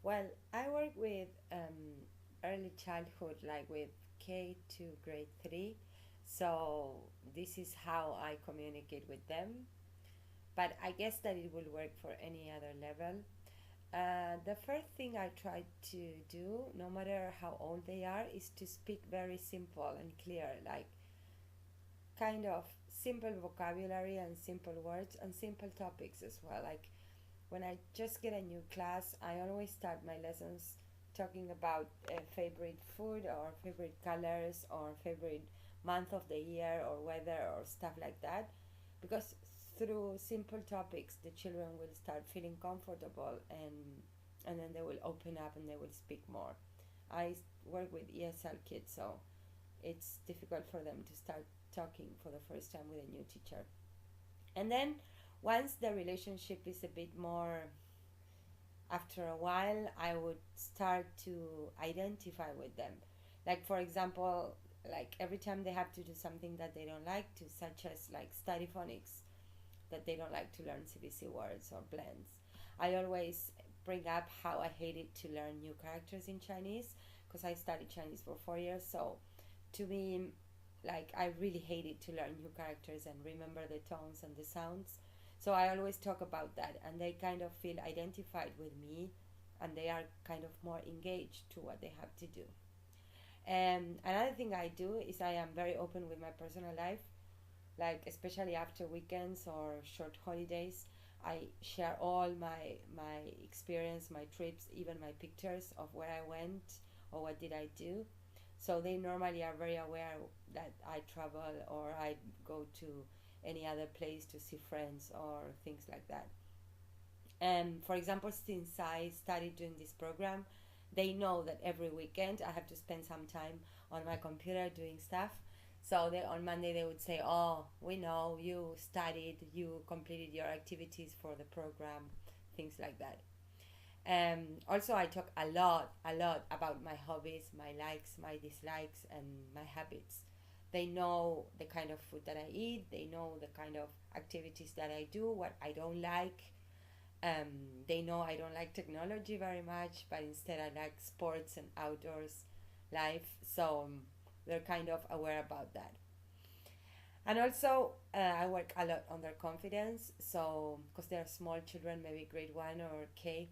Well, I work with early childhood, like with K to grade 3. So this is how I communicate with them. But I guess that it will work for any other level. The first thing I try to do, no matter how old they are, is to speak very simple and clear, like kind of simple vocabulary and simple words and simple topics as well. Like when I just get a new class, I always start my lessons talking about favorite food or favorite colors or favorite month of the year or weather or stuff like that. Because through simple topics, the children will start feeling comfortable and then they will open up and they will speak more. I work with ESL kids, so it's difficult for them to start talking for the first time with a new teacher. And then once the relationship is a bit more, after a while, I would start to identify with them. Like, for example, like every time they have to do something that they don't like to, such as like study phonics, that they don't like to learn CBC words or blends. I always bring up how I hated to learn new characters in Chinese because I studied Chinese for 4 years. So to me, like I really hated to learn new characters and remember the tones and the sounds. So I always talk about that, and they kind of feel identified with me, and they are kind of more engaged to what they have to do. And another thing I do is I am very open with my personal life, like especially after weekends or short holidays. I share all my experience, my trips, even my pictures of where I went or what did I do. So they normally are very aware that I travel or I go to any other place to see friends or things like that. And for example, since I started doing this program, they know that every weekend I have to spend some time on my computer doing stuff. So they, on Monday they would say, "Oh, we know you studied, you completed your activities for the program," things like that. Also, I talk a lot about my hobbies, my likes, my dislikes, and my habits. They know the kind of food that I eat. They know the kind of activities that I do, what I don't like. They know I don't like technology very much, but instead I like sports and outdoors life. So they're kind of aware about that. And also, I work a lot on their confidence. So, because they're small children, maybe grade 1 or K.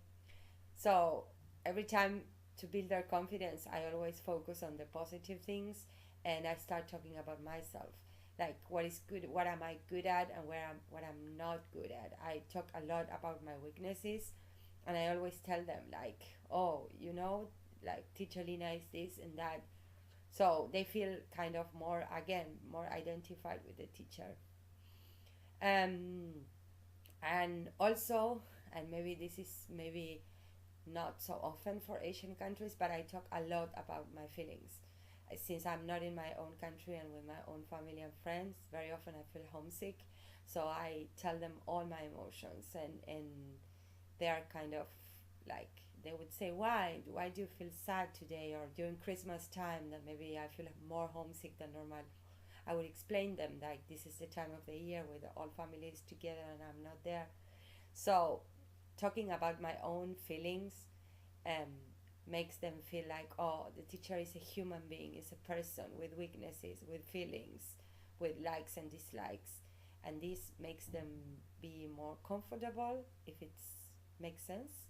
So, every time to build their confidence, I always focus on the positive things and I start talking about myself. Like what is good, what am I good at, and what I'm not good at. I talk a lot about my weaknesses, and I always tell them like, oh, like teacher Lina is this and that, so they feel kind of more, again, more identified with the teacher. um, and also, and maybe this is maybe not so often for Asian countries, but I talk a lot about my feelings. Since I'm not in my own country and with my own family and friends, very often I feel homesick. So I tell them all my emotions, and they are kind of like, they would say, why do you feel sad today, or during Christmas time that maybe I feel more homesick than normal. I would explain them like this is the time of the year where the all family is together and I'm not there. So talking about my own feelings um, makes them feel like, oh, the teacher is a human being, is a person with weaknesses, with feelings, with likes and dislikes, and this makes them be more comfortable, if it makes sense.